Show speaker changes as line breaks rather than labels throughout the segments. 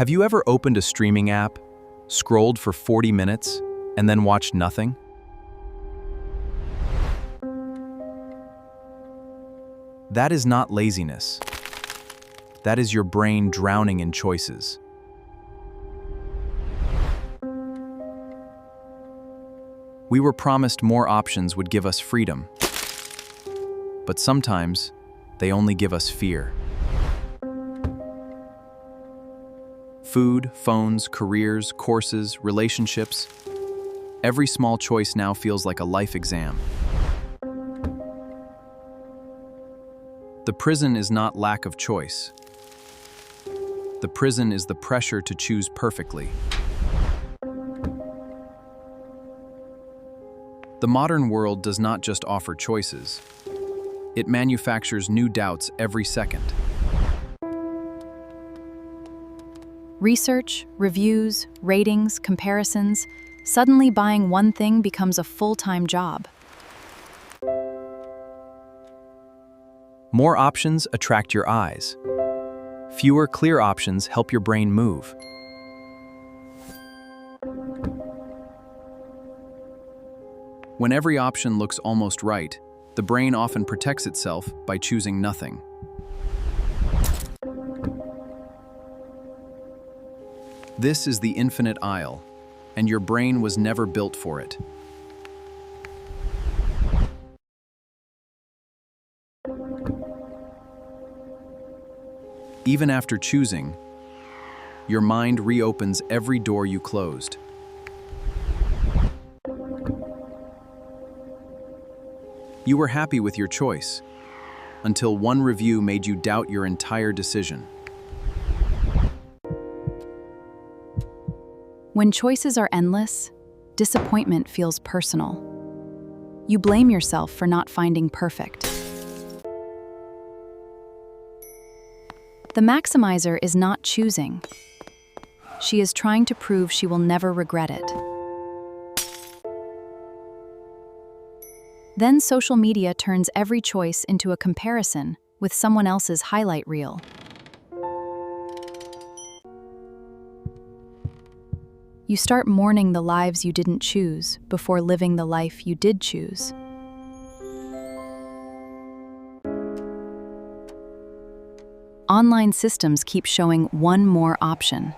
Have you ever opened a streaming app, scrolled for 40 minutes, and then watched nothing? That is not laziness. That is your brain drowning in choices. We were promised more options would give us freedom, but sometimes they only give us fear. Food, phones, careers, courses, relationships. Every small choice now feels like a life exam. The prison is not lack of choice. The prison is the pressure to choose perfectly. The modern world does not just offer choices. It manufactures new doubts every second.
Research, reviews, ratings, comparisons. Suddenly buying one thing becomes a full-time job.
More options attract your eyes. Fewer clear options help your brain move. When every option looks almost right, the brain often protects itself by choosing nothing. This is the infinite aisle, and your brain was never built for it. Even after choosing, your mind reopens every door you closed. You were happy with your choice, until one review made you doubt your entire decision.
When choices are endless, disappointment feels personal. You blame yourself for not finding perfect. The maximizer is not choosing. She is trying to prove she will never regret it. Then social media turns every choice into a comparison with someone else's highlight reel. You start mourning the lives you didn't choose before living the life you did choose. Online systems keep showing one more option,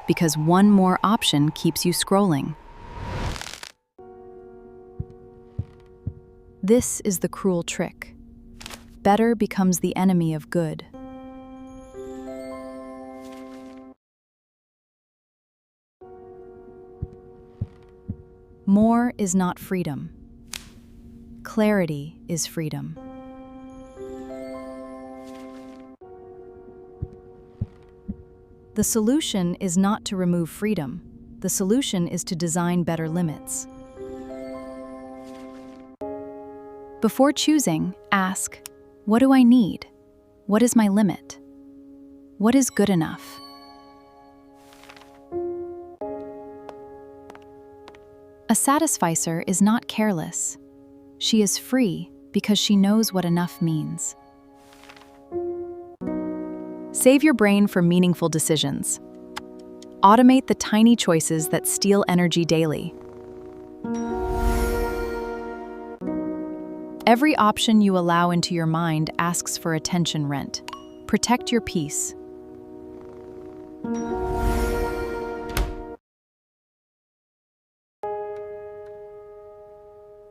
because one more option keeps you scrolling. This is the cruel trick. Better becomes the enemy of good. More is not freedom. Clarity is freedom. The solution is not to remove freedom. The solution is to design better limits. Before choosing, ask, what do I need? What is my limit? What is good enough? A satisficer is not careless. She is free because she knows what enough means. Save your brain for meaningful decisions. Automate the tiny choices that steal energy daily. Every option you allow into your mind asks for attention rent. Protect your peace.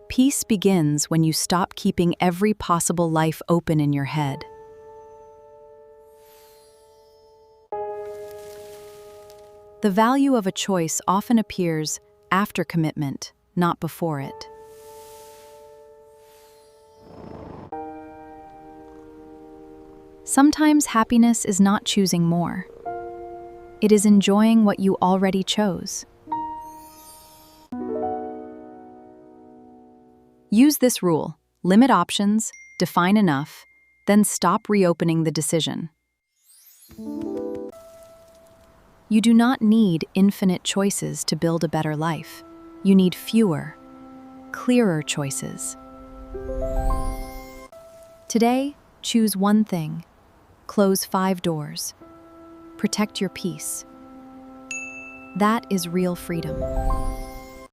Peace begins when you stop keeping every possible life open in your head. The value of a choice often appears after commitment, not before it. Sometimes happiness is not choosing more. It is enjoying what you already chose. Use this rule: limit options, define enough, then stop reopening the decision. You do not need infinite choices to build a better life. You need fewer, clearer choices. Today, choose one thing. Close 5 doors. Protect your peace. That is real freedom.